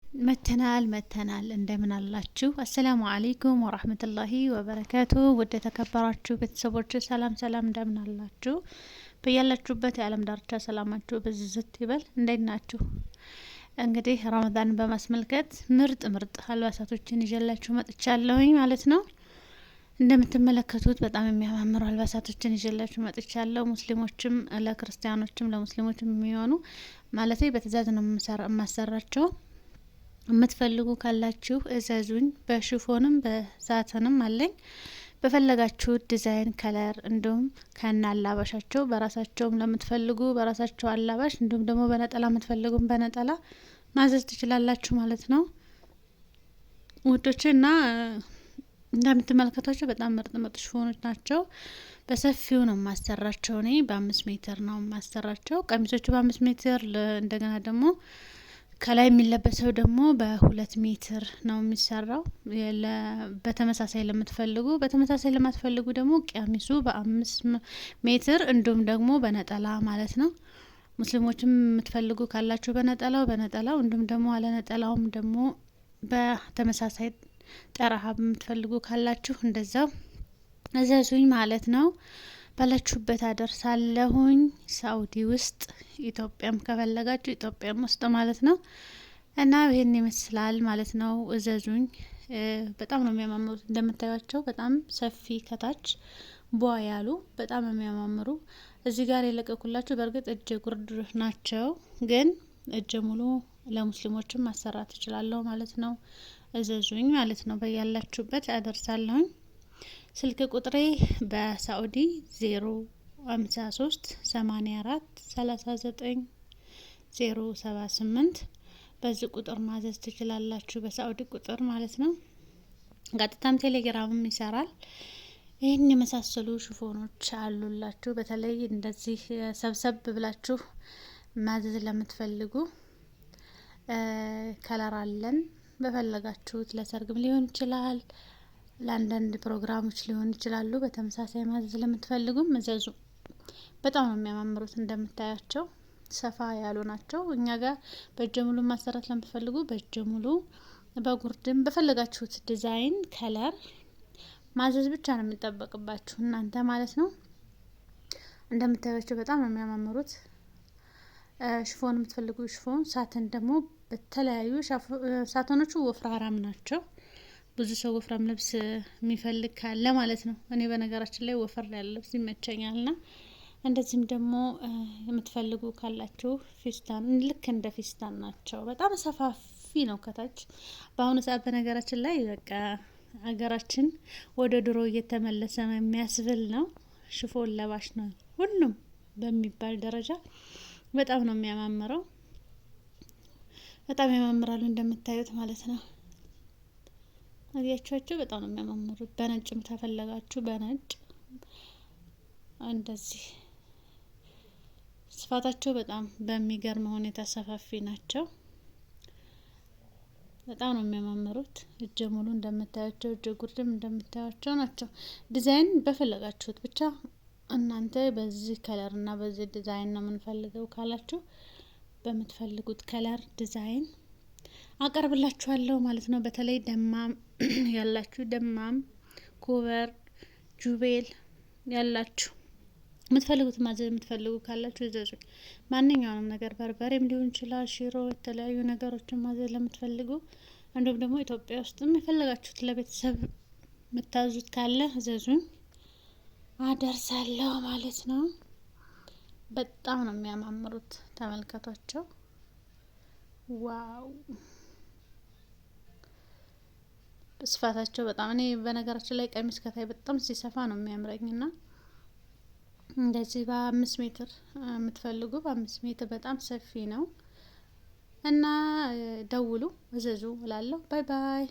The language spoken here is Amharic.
መተናል እንደምን አላችሁ? አሰላሙ አለይኩም ወራህመቱላሂ ወበረካቱ። ወደ ተከበራችሁ ቤተሰቦች ሰላም እንደምን አላችሁ? በያላችሁበት የዓለም ዳርቻ ሰላማችሁ ብዝት ይበል። እንዴት ናችሁ? እንግዲህ ረመዳን በማስመልከት ምርጥ አልባሳቶችን ይዤላችሁ መጥቻለሁኝ ማለት ነው። እንደምትመለከቱት በጣም የሚያማምሩ አልባሳቶችን ይዤላችሁ መጥቻለሁ። ሙስሊሞችም ለክርስቲያኖችም ለሙስሊሞችም የሚሆኑ ማለት በትእዛዝ ነው የማሰራቸው። የምትፈልጉ ካላችሁ እዘዙኝ። በሽፎንም በሳተንም አለኝ። በፈለጋችሁት ዲዛይን ከለር፣ እንዲሁም ከና አላባሻቸው በራሳቸውም ለምትፈልጉ በራሳቸው አላባሽ፣ እንዲሁም ደግሞ በነጠላ የምትፈልጉም በነጠላ ማዘዝ ትችላላችሁ ማለት ነው ውዶች። እና እንደምትመለከቷቸው በጣም ምርጥ ሽፎኖች ናቸው። በሰፊው ነው ማሰራቸው። እኔ በ5 ሜትር ነው ማሰራቸው። ቀሚሶቹ በ5 ሜትር እንደገና ደግሞ ከላይ የሚለበሰው ደግሞ በ2 ሜትር ነው የሚሰራው። በተመሳሳይ ለማትፈልጉ ደግሞ ቀሚሱ በ5 ሜትር እንዲሁም ደግሞ በነጠላ ማለት ነው። ሙስሊሞችም የምትፈልጉ ካላችሁ በነጠላው እንዲሁም ደግሞ አለነጠላውም ደግሞ በተመሳሳይ ጠራሃ የምትፈልጉ ካላችሁ እንደዛው እዘዙኝ ማለት ነው። ባላችሁበት አደርሳለሁኝ። ሳኡዲ ውስጥ ኢትዮጵያም ከፈለጋችሁ ኢትዮጵያም ውስጥ ማለት ነው። እና ይሄን ይመስላል ማለት ነው። እዘዙኝ። በጣም ነው የሚያማምሩት። እንደምታዩቸው በጣም ሰፊ ከታች ቧ ያሉ በጣም የሚያማምሩ። እዚህ ጋር የለቀኩላችሁ በእርግጥ እጀ ጉርድ ናቸው፣ ግን እጀ ሙሉ ለሙስሊሞችም ማሰራት እችላለሁ ማለት ነው። እዘዙኝ ማለት ነው። በያላችሁበት አደርሳለሁኝ። ስልክ ቁጥሬ በሳኡዲ 053 84 39 078 በዚህ ቁጥር ማዘዝ ትችላላችሁ። በሳኡዲ ቁጥር ማለት ነው። ቀጥታም ቴሌግራምም ይሰራል። ይህን የመሳሰሉ ሽፎኖች አሉላችሁ። በተለይ እንደዚህ ሰብሰብ ብላችሁ ማዘዝ ለምትፈልጉ ከለር አለን። በፈለጋችሁት ለሰርግም ሊሆን ይችላል፣ ለአንዳንድ ፕሮግራሞች ሊሆን ይችላሉ። በተመሳሳይ ማዘዝ ለምትፈልጉም እዘዙ። በጣም ነው የሚያማምሩት። እንደምታያቸው ሰፋ ያሉ ናቸው። እኛ ጋር በእጀ ሙሉ ማሰራት ለምትፈልጉ በእጀ ሙሉ፣ በጉርድም በፈለጋችሁት ዲዛይን ከለር ማዘዝ ብቻ ነው የሚጠበቅባችሁ እናንተ ማለት ነው። እንደምታያቸው በጣም ነው የሚያማምሩት። ሽፎን የምትፈልጉ ሽፎን፣ ሳተን ደግሞ በተለያዩ ሳተኖቹ ወፍራራም ናቸው። ብዙ ሰው ወፍራም ልብስ የሚፈልግ ካለ ማለት ነው። እኔ በነገራችን ላይ ወፈር ያለ ልብስ ይመቸኛልና እንደዚህም ደግሞ የምትፈልጉ ካላችሁ ፊስታን፣ ልክ እንደ ፊስታን ናቸው። በጣም ሰፋፊ ነው ከታች። በአሁኑ ሰዓት በነገራችን ላይ በቃ ሀገራችን ወደ ድሮ እየተመለሰ የሚያስብል ነው። ሽፎን ለባሽ ነው ሁሉም በሚባል ደረጃ። በጣም ነው የሚያማምረው። በጣም ያማምራሉ እንደምታዩት ማለት ነው። አያችኋቸው? በጣም ነው የሚያማምሩት። በነጭም ተፈለጋችሁ በነጭ እንደዚህ ስፋታቸው በጣም በሚገርም ሁኔታ ሰፋፊ ናቸው። በጣም ነው የሚያማምሩት። እጀ ሙሉ እንደምታያቸው፣ እጀ ጉርድም እንደምታያቸው ናቸው። ዲዛይን በፈለጋችሁት ብቻ እናንተ በዚህ ከለር እና በዚህ ዲዛይን ነው የምንፈልገው ካላችሁ በምትፈልጉት ከለር ዲዛይን አቀርብላችኋለሁ ማለት ነው። በተለይ ደማም ያላችሁ ደማም፣ ኮቨር፣ ጁቤል ያላችሁ የምትፈልጉት ማዘዝ የምትፈልጉ ካላችሁ እዘዙ። ማንኛውንም ነገር በርበሬም ሊሆን ይችላል፣ ሽሮ፣ የተለያዩ ነገሮችን ማዘዝ ለምትፈልጉ እንዲሁም ደግሞ ኢትዮጵያ ውስጥም የፈለጋችሁት ለቤተሰብ የምታዙት ካለ እዘዙኝ፣ አደርሳለሁ ማለት ነው። በጣም ነው የሚያማምሩት። ተመልከቷቸው። ዋው ስፋታቸው በጣም እኔ በነገራችን ላይ ቀሚስ ከታይ በጣም ሲሰፋ ነው የሚያምረኝና እንደዚህ በ5 ሜትር የምትፈልጉ በ5 ሜትር በጣም ሰፊ ነው እና ደውሉ፣ እዘዙ እላለሁ። ባይ ባይ።